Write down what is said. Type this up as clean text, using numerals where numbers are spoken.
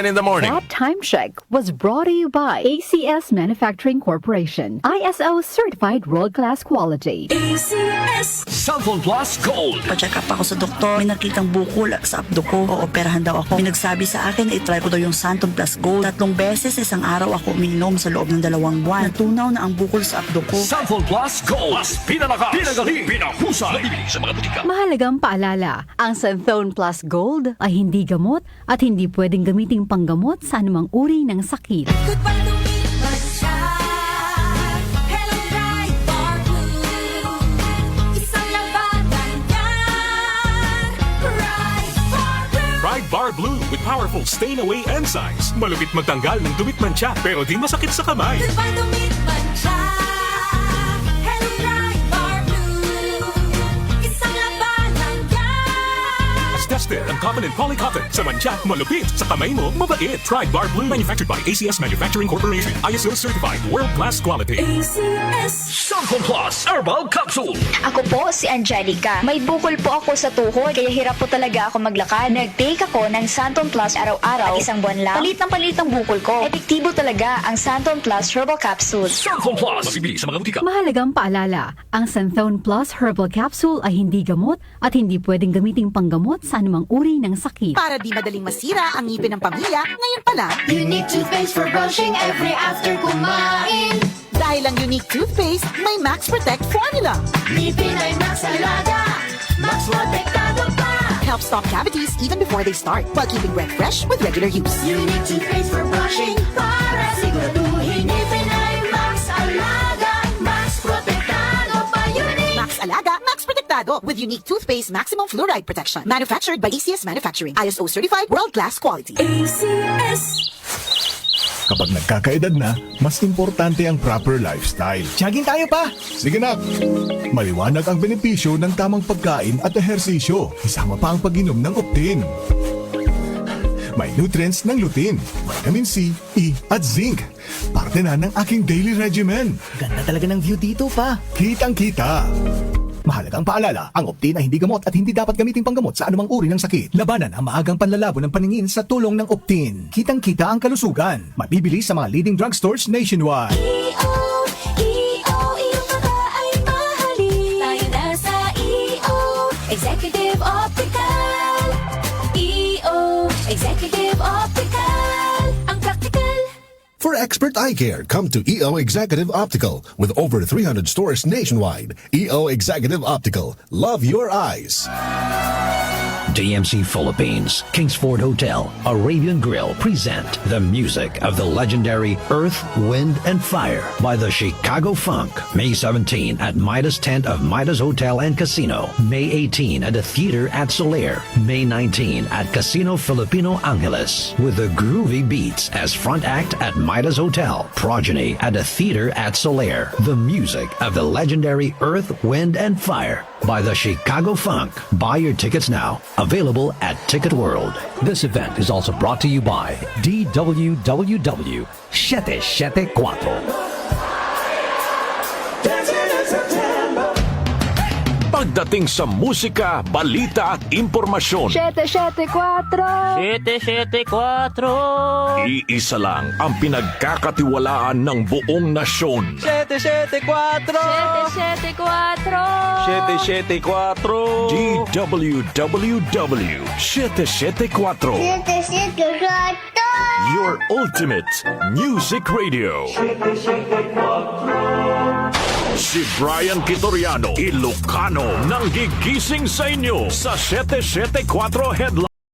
in the morning. That time check was brought to you by ACS Manufacturing Corporation. ISO certified world-class quality. ACS. Cellphone Plus Gold. Pa-check up ako sa doktor. May nakitang bukol sa abdo ko. Ooperahan daw ako. May nagsabi sa akin na itry ko daw yung Santon Plus Gold. 3 beses isang araw ako uminom sa loob ng 2 buwan. Natunaw na ang bukol sa abdo ko. Cellphone Plus Gold. Mas pinalakas, pinagaling, pinahusay. Mabibili sa mga butika. Mahalagang paalala, ang Santhone Plus Gold ay hindi gamot at hindi pwedeng gamiting panggamot sa anumang uri ng sakit. Goodbye to me, Masya. Hello, Bright Bar Blue. Isang labanan yan. Bright Bar Blue. Bright Bar Blue with powerful stain-away enzymes. Malupit magtanggal ng dumit mancha pero di masakit sa kamay. Goodbye to me, Masya. Hello, Bright Bar Blue. Isang labanan yan. As tested ang common and polycotton sa mancha, malupit sa kamay mo, mabait. Bright Bar Blue manufactured by ACS Manufacturing Corporation. ISO certified world-class quality. ACS. Cellphone Plus Herbal Capsule. Ako po si Angelica. May bukol po ako sa tuhod, kaya hirap po talaga ako maglakad. Nag-take ako ng Santon Plus araw-araw at isang buwan lang. Palit ang bukol ko. Epektibo talaga ang Santon Plus Herbal Capsule. Cellphone Plus. Mabibili sa mga butika. Mahalagang paalala, ang Santhone Plus Herbal Capsule ay hindi gamot at hindi pwedeng gamiting panggamot sa anumang uri ng sakit. Para di madaling masira ang ngipin ng pamilya, ngayon pa lang, Unique toothpaste for brushing every after kumain. dahil ang unique toothpaste, may Max Protect formula. Ngipin ay Max Alaga. Max Protektado pa. Helps stop cavities even before they start, while keeping breath fresh with regular use. Unique toothpaste for brushing para siguraduhin ngipin ay Max Alaga. Max Protektado pa. Unique. Max Alaga, Max Protectado with unique toothpaste maximum fluoride protection. Manufactured by ACS Manufacturing. ISO certified world-class quality. ACS. Kapag nagkakaedad na, mas importante ang proper lifestyle. Jogging tayo pa! Sige na! Maliwanag ang benepisyo ng tamang pagkain at ehersisyo. Isama pa ang pag-inom ng Optin. May nutrients ng lutein, vitamin C, E at zinc. Parte na ng aking daily regimen. Ganda talaga ng view dito pa. Kitang-kita. Mahalagang paalala, ang Optin ay hindi gamot at hindi dapat gamitin panggamot sa anumang uri ng sakit. Labanan ang maagang panlalabo ng paningin sa tulong ng Optin. Kitang-kita ang kalusugan. Mabibili sa mga leading drugstores nationwide. iyong mata ay mahalin. Tayo na sa Executive Optical. Executive Optical. Ang practical. For expert eye care, come to EO Executive Optical with over 300 stores nationwide. EO Executive Optical. Love your eyes. DMC Philippines, Kingsford Hotel, Arabian Grill present the music of the legendary Earth, Wind, and Fire by the Chicago Funk. May 17 at Midas Tent of Midas Hotel and Casino. May 18 at the Theater at Soler. May 19 at Casino Filipino Angeles with the groovy beats as front act at Midas Hotel. Progeny at the Theater at Soler. The music of the legendary Earth, Wind, and Fire by the Chicago Funk. Buy your tickets now. Available at Ticket World. This event is also brought to you by DWWW 774. Pagdating sa musika, balita at impormasyon, 774! 774! iisa lang ang pinagkakatiwalaan ng buong nasyon. 774! 774! 774! DWWW 774. Your ultimate music radio. Si Brian Kitoriano, Ilocano, nang gigising sa inyo sa 774 Headline.